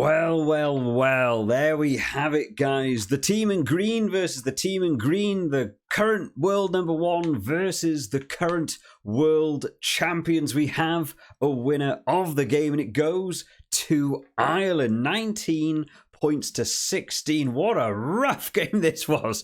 Well, there we have it, guys. The team in green versus the team in green. The current world number one versus the current world champions. We have a winner of the game, and it goes to Ireland. 19 points to 16. What a rough game this was.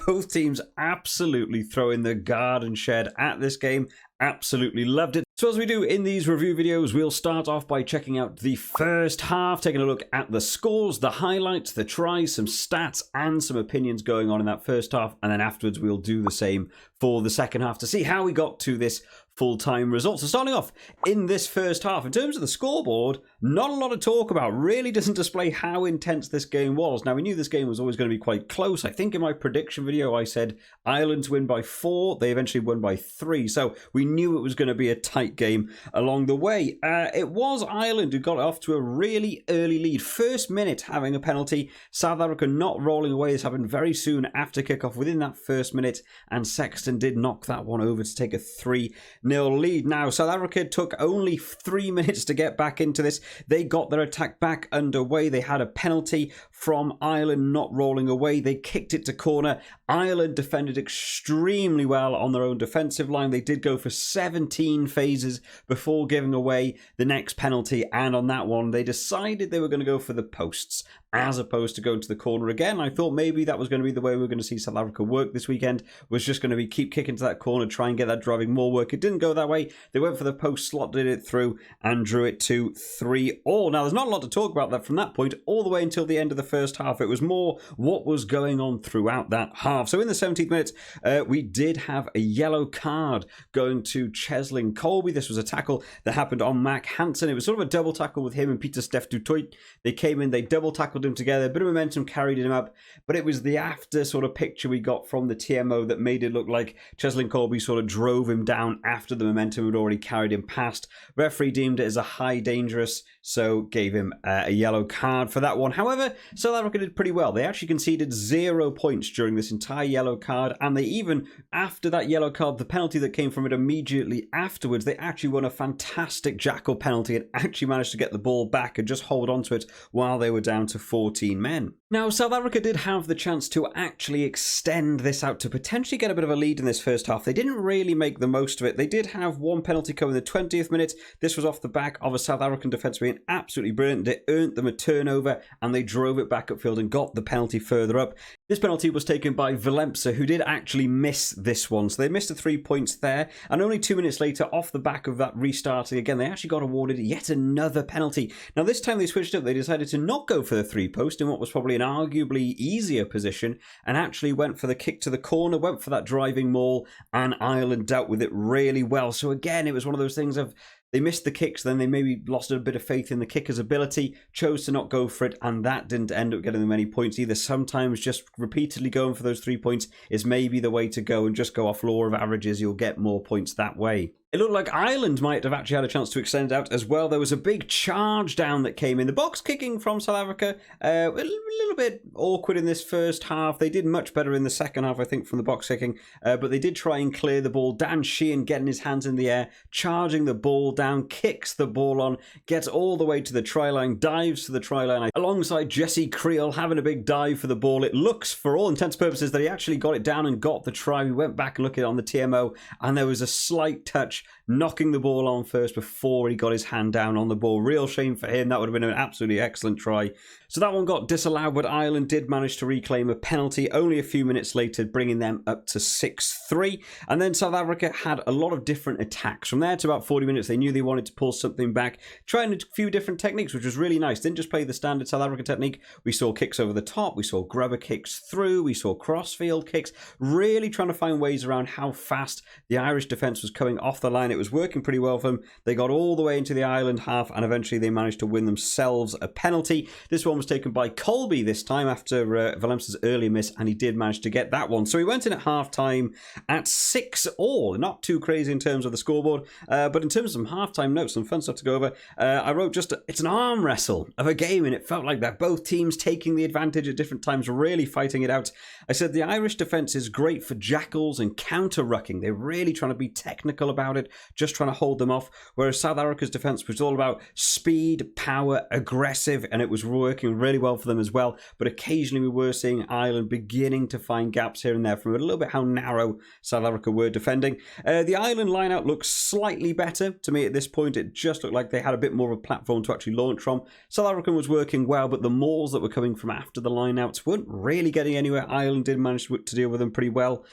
Both teams absolutely throwing the garden shed at this game. Absolutely loved it. So as we do in these review videos, we'll start off by checking out the first half, taking a look at the scores, the highlights, the tries, some stats, and some opinions going on in that first half. And then afterwards, we'll do the same for the second half to see how we got to this full-time result. So starting off in this first half, in terms of the scoreboard, not a lot to talk about. Really doesn't display how intense this game was. Now, we knew this game was always going to be quite close. I think in my prediction video, I said Ireland's win by 4. They eventually won by 3. So we knew it was going to be a tight game along the way. It was Ireland who got off to a really early lead. First minute having a penalty. South Africa not rolling away. This happened very soon after kickoff within that first minute. And Sexton did knock that one over to take a 3-0 lead. Now, South Africa took only 3 minutes to get back into this. They got their attack back underway. They had a penalty from Ireland not rolling away. They kicked it to corner. Ireland defended extremely well on their own defensive line. They did go for 17 phases before giving away the next penalty, and on that one they decided they were going to go for the posts as opposed to going to the corner again. I thought maybe that was going to be the way we were going to see South Africa work this weekend, was just going to be keep kicking to that corner, try and get that driving more work. It didn't go that way. They went for the post, slotted it through, and drew it to 3-3. Now, there's not a lot to talk about that from that point all the way until the end of the first half. It was more what was going on throughout that half. So in the 17th minute, we did have a yellow card going to Cheslin Colby. This was a tackle that happened on Mac Hansen. It was sort of a double tackle with him and Peter Steph du Toit. They came in, they double tackled him together, a bit of momentum carried him up, but it was the after sort of picture we got from the TMO that made it look like Cheslin Colby sort of drove him down after the momentum had already carried him past. Referee deemed it as a high dangerous, so gave him a yellow card for that one. However, South Africa did pretty well. They actually conceded 0 points during this entire yellow card, and they even, after that yellow card, the penalty that came from it immediately afterwards, they actually won a fantastic jackal penalty and actually managed to get the ball back and just hold on to it while they were down to 14 men. Now, South Africa did have the chance to actually extend this out to potentially get a bit of a lead in this first half. They didn't really make the most of it. They did have one penalty come in the 20th minute. This was off the back of a South African defence being absolutely brilliant. They earned them a turnover and they drove it back upfield and got the penalty further up. This penalty was taken by Willemse, who did actually miss this one. So they missed the 3 points there. And only 2 minutes later, off the back of that restarting again, they actually got awarded yet another penalty. Now, this time they switched up. They decided to not go for the 3 post in what was probably an arguably easier position and actually went for the kick to the corner, went for that driving maul, and Ireland dealt with it really well. So again, it was one of those things of they missed the kicks, then they maybe lost a bit of faith in the kicker's ability, chose to not go for it, and that didn't end up getting them any points either. Sometimes just repeatedly going for those 3 points is maybe the way to go, and just go off law of averages. You'll get more points that way. It looked like Ireland might have actually had a chance to extend out as well. There was a big charge down that came in. The box kicking from South Africa, a little bit awkward in this first half. They did much better in the second half, I think, from the box kicking, but they did try and clear the ball. Dan Sheehan getting his hands in the air, charging the ball down, kicks the ball on, gets all the way to the try line, dives to the try line, alongside Jesse Creel having a big dive for the ball. It looks, for all intents and purposes, that he actually got it down and got the try. We went back and looked at it on the TMO, and there was a slight touch knocking the ball on first before he got his hand down on the ball. Real shame for him. That would have been an absolutely excellent try. So that one got disallowed, but Ireland did manage to reclaim a penalty only a few minutes later, bringing them up to 6-3. And then South Africa had a lot of different attacks. From there to about 40 minutes, they knew they wanted to pull something back, trying a few different techniques, which was really nice. Didn't just play the standard South African technique. We saw kicks over the top. We saw grubber kicks through. We saw crossfield kicks, really trying to find ways around how fast the Irish defence was coming off the line. It was working pretty well for them. They got all the way into the Ireland half, and eventually they managed to win themselves a penalty. This one was taken by Colby this time after Willemse's early miss, and he did manage to get that one. So he went in at half-time at 6-all. Not too crazy in terms of the scoreboard, but in terms of some half-time notes, some fun stuff to go over. I wrote it's an arm wrestle of a game, and it felt like that. Both teams taking the advantage at different times, really fighting it out. I said the Irish defence is great for jackals and counter-rucking. They're really trying to be technical about about it, just trying to hold them off, whereas South Africa's defence was all about speed, power, aggressive, and it was working really well for them as well. But occasionally we were seeing Ireland beginning to find gaps here and there from a little bit how narrow South Africa were defending. The Ireland line-out looks slightly better to me at this point. It just looked like they had a bit more of a platform to actually launch from. South Africa was working well, but the mauls that were coming from after the line-outs weren't really getting anywhere. Ireland did manage to deal with them pretty well.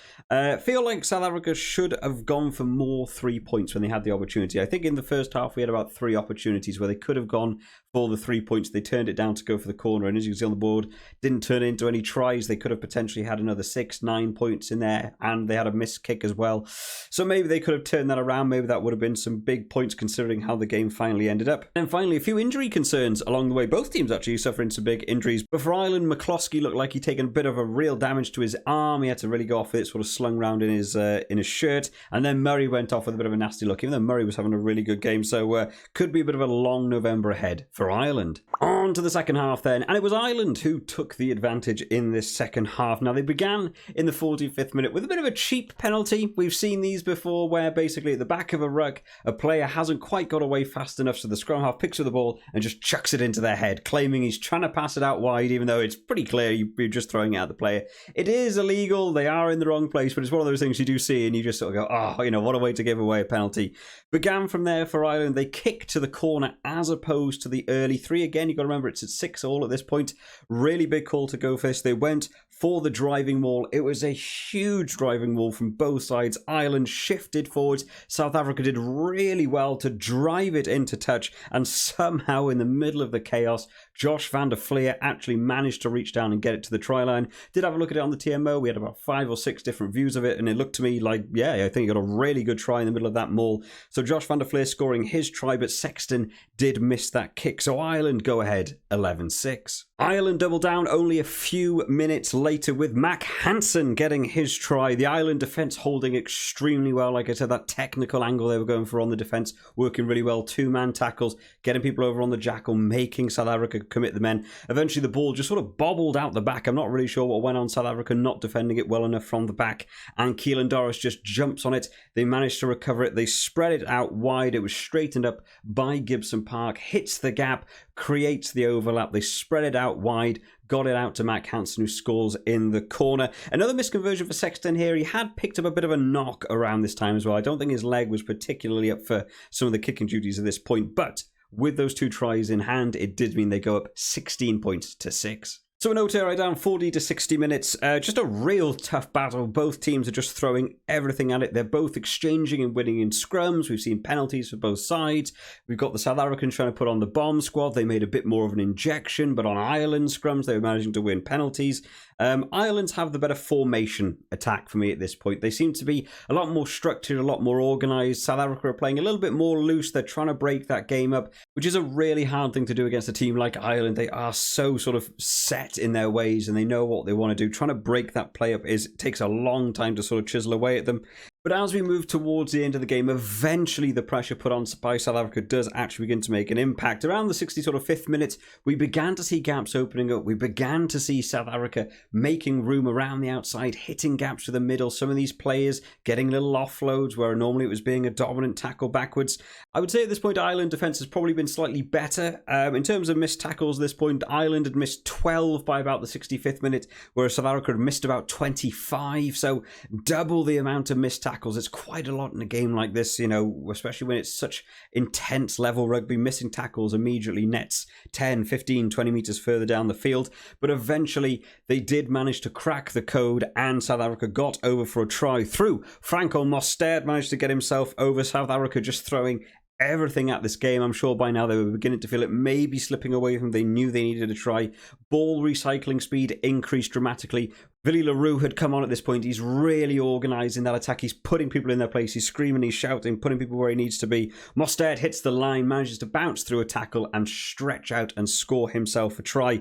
Feel like South Africa should have gone for more 3 points when they had the opportunity. I think in the first half we had about 3 opportunities where they could have gone for the 3 points. They turned it down to go for the corner, and as you can see on the board, didn't turn into any tries. They could have potentially had another 6-9 points in there, and they had a missed kick as well. So maybe they could have turned that around. Maybe that would have been some big points considering how the game finally ended up. And finally, a few injury concerns along the way. Both teams actually suffering some big injuries. But for Ireland, McCloskey looked like he'd taken a bit of a real damage to his arm. He had to really go off with it, sort of slung around in his shirt. And then Murray went off with a bit of a nasty look, even though Murray was having a really good game. So could be a bit of a long November ahead for Ireland. On to the second half then, and it was Ireland who took the advantage in this second half. Now, they began in the 45th minute with a bit of a cheap penalty. We've seen these before where basically at the back of a ruck, a player hasn't quite got away fast enough, so the scrum half picks up the ball and just chucks it into their head, claiming he's trying to pass it out wide, even though it's pretty clear you're just throwing it at the player. It is illegal, they are in the wrong place, but it's one of those things you do see and you just sort of go, oh, you know, what a way to give away a penalty. Began from there for Ireland. They kicked to the corner as opposed to the early 3. Again, you've got to remember it's at 6-all at this point. Really big call to go for this. They went for the driving wall. It was a huge driving wall from both sides. Ireland shifted forwards. South Africa did really well to drive it into touch, and somehow in the middle of the chaos, Josh van der Flier actually managed to reach down and get it to the try line. Did have a look at it on the TMO. We had about 5 or 6 different views of it, and it looked to me like, yeah, I think he got a really good try in the middle of that maul. So Josh van der Flier scoring his try, but Sexton did miss that kick. So Ireland go ahead 11-6. Ireland double down only a few minutes later with Mac Hansen getting his try. The Ireland defence holding extremely well. Like I said, that technical angle they were going for on the defence working really well. 2-man tackles, getting people over on the jackal, making South Africa commit the men. Eventually the ball just sort of bobbled out the back. I'm not really sure what went on. South Africa not defending it well enough from the back, and Keelan Doris just jumps on it. They managed to recover it. They spread it out wide. It was straightened up by Gibson Park, hits the gap, creates the overlap. They spread it out wide, got it out to Mac Hansen, who scores in the corner. Another misconversion for Sexton here. He had picked up a bit of a knock around this time as well. I don't think his leg was particularly up for some of the kicking duties at this point, but with those 2 tries in hand, it did mean they go up 16 points to 6. So an OTRI down 40 to 60 minutes. Just a real tough battle. Both teams are just throwing everything at it. They're both exchanging and winning in scrums. We've seen penalties for both sides. We've got the South Africans trying to put on the bomb squad. They made a bit more of an injection, but on Ireland scrums, they were managing to win penalties. Ireland's have the better formation attack for me at this point. They seem to be a lot more structured, a lot more organised. South Africa are playing a little bit more loose. They're trying to break that game up, which is a really hard thing to do against a team like Ireland. They are so sort of set in their ways and they know what they want to do. Trying to break that play up takes a long time to sort of chisel away at them. But as we move towards the end of the game, eventually the pressure put on by South Africa does actually begin to make an impact. Around the 65th minute, we began to see gaps opening up. We began to see South Africa making room around the outside, hitting gaps to the middle. Some of these players getting little offloads where normally it was being a dominant tackle backwards. I would say at this point, Ireland defence has probably been slightly better. In terms of missed tackles at this point, Ireland had missed 12 by about the 65th minute, whereas South Africa had missed about 25. So double the amount of missed tackles. It's quite a lot in a game like this, you know, especially when it's such intense level rugby. Missing tackles immediately nets 10, 15, 20 metres further down the field. But eventually they did manage to crack the code and South Africa got over for a try through. Franco Mostert managed to get himself over. South Africa just throwing everything at this game. I'm sure by now they were beginning to feel it maybe slipping away from them. They knew they needed a try. Ball recycling speed increased dramatically. Willie Leroux had come on at this point. He's really organising that attack. He's putting people in their place. He's screaming, he's shouting, putting people where he needs to be. Mostert hits the line, manages to bounce through a tackle and stretch out and score himself a try.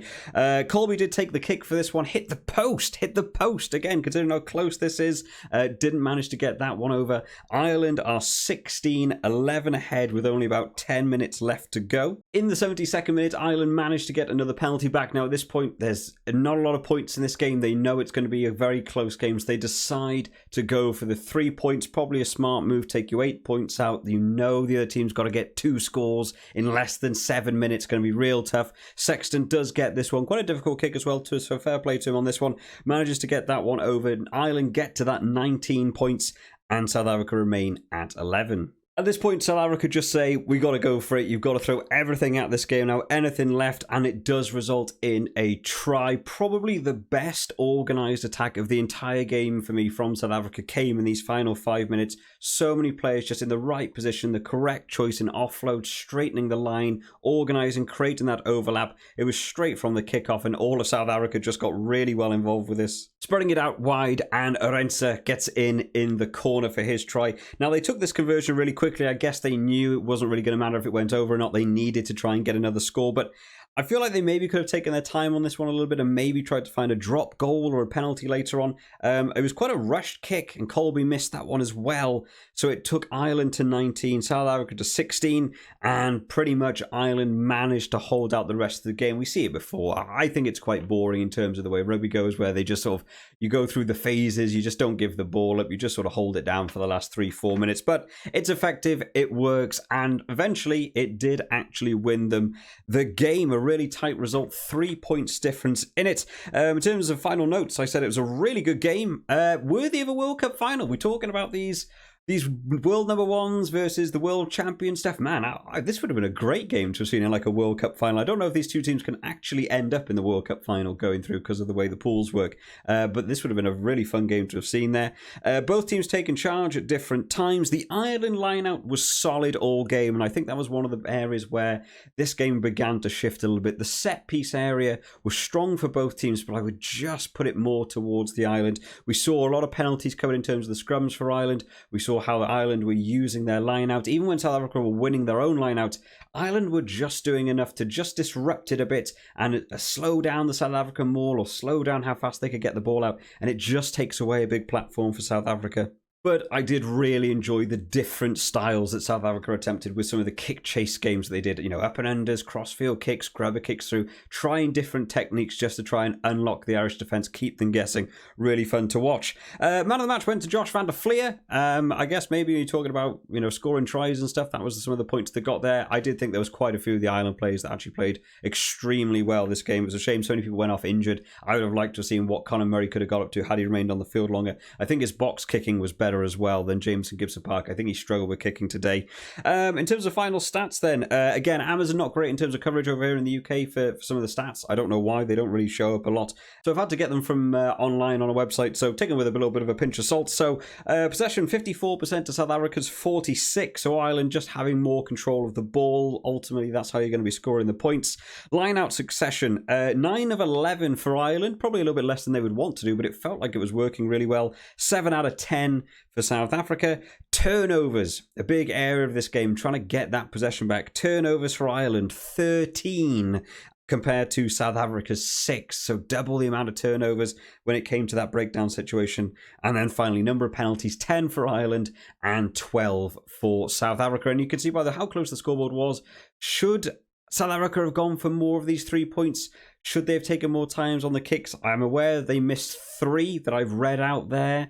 Colby did take the kick for this one. Hit the post. Again, considering how close this is. Didn't manage to get that one over. Ireland are 16-11 ahead with only about 10 minutes left to go. In the 72nd minute, Ireland managed to get another penalty back. Now, at this point, there's not a lot of points in this game. They know it's it's going to be a very close game. So they decide to go for the 3 points. Probably a smart move. Take you 8 points out. You know the other team's got to get 2 scores in less than 7 minutes. Going to be real tough. Sexton does get this one. Quite a difficult kick as well, so fair play to him on this one. Manages to get that one over. Ireland get to that 19 points, and South Africa remain at 11. At this point, South Africa just say, we got to go for it. You've got to throw everything at this game now, anything left, and it does result in a try. Probably the best organised attack of the entire game for me from South Africa came in these final 5 minutes. So many players just in the right position, the correct choice in offload, straightening the line, organising, creating that overlap. It was straight from the kickoff, and all of South Africa just got really well involved with this. Spreading it out wide, and Arendse gets in the corner for his try. Now, they took this conversion really quickly. I guess they knew it wasn't really going to matter if it went over or not. They needed to try and get another score, but I feel like they maybe could have taken their time on this one a little bit and maybe tried to find a drop goal or a penalty later on. It was quite a rushed kick, and Colby missed that one as well. So it took Ireland to 19, South Africa to 16, and pretty much Ireland managed to hold out the rest of the game. We see it before. I think it's quite boring in terms of the way rugby goes, where they just sort of, you go through the phases, you just don't give the ball up, you just sort of hold it down for the last 3-4 minutes. But it's effective, it works, and eventually it did actually win them the game. A really tight result, 3 points difference in it. In terms of final notes, I said it was a really good game, worthy of a World Cup final. We're talking about these world number ones versus the world champion stuff. Man, this would have been a great game to have seen in like a World Cup final. I don't know if these two teams can actually end up in the World Cup final going through because of the way the pools work. But this would have been a really fun game to have seen there. Both teams taking charge at different times. The Ireland line-out was solid all game, and I think that was one of the areas where this game began to shift a little bit. The set-piece area was strong for both teams, but I would just put it more towards the Ireland. We saw a lot of penalties coming in terms of the scrums for Ireland. We saw how Ireland were using their line-out. Even when South Africa were winning their own line-out, Ireland were just doing enough to just disrupt it a bit and slow down the South African maul, or slow down how fast they could get the ball out, and it just takes away a big platform for South Africa. But I did really enjoy the different styles that South Africa attempted with some of the kick chase games that they did. You know, up and unders, crossfield kicks, grubber kicks through, trying different techniques just to try and unlock the Irish defence, keep them guessing. Really fun to watch. Man of the match went to Josh van der Flier. I guess maybe you're talking about, you know, scoring tries and stuff. That was some of the points they got there. I did think there was quite a few of the Ireland players that actually played extremely well this game. It was a shame so many people went off injured. I would have liked to have seen what Conor Murray could have got up to had he remained on the field longer. I think his box kicking was better as well than Jameson Gibson-Park. I think he struggled with kicking today. In terms of final stats then, again, Amazon not great in terms of coverage over here in the UK for some of the stats. I don't know why. They don't really show up a lot. So I've had to get them from online on a website, so take them with a little bit of a pinch of salt. So possession 54% to South Africa's 46%, so Ireland just having more control of the ball. Ultimately, that's how you're going to be scoring the points. Line-out succession, 9 of 11 for Ireland, probably a little bit less than they would want to do, but it felt like it was working really well. 7 out of 10 for South Africa. Turnovers, a big area of this game, trying to get that possession back. Turnovers for Ireland, 13 compared to South Africa's 6, so double the amount of turnovers when it came to that breakdown situation. And then finally, number of penalties, 10 for Ireland and 12 for South Africa. And you can see by how close the scoreboard was. Should South Africa have gone for more of these 3 points? Should they have taken more times on the kicks? I'm aware they missed 3 that I've read out there.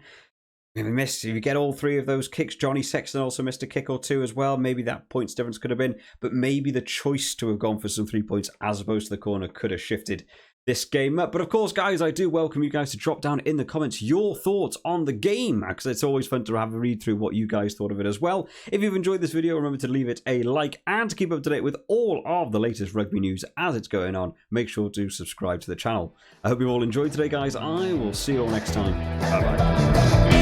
If you get all 3 of those kicks, Johnny Sexton also missed a kick or 2 as well. Maybe that points difference could have been, but maybe the choice to have gone for some 3 points as opposed to the corner could have shifted this game up. But of course, guys, I do welcome you guys to drop down in the comments your thoughts on the game, because it's always fun to have a read through what you guys thought of it as well. If you've enjoyed this video, remember to leave it a like, and to keep up to date with all of the latest rugby news as it's going on, make sure to subscribe to the channel. I hope you all enjoyed today, guys. I will see you all next time. Bye bye.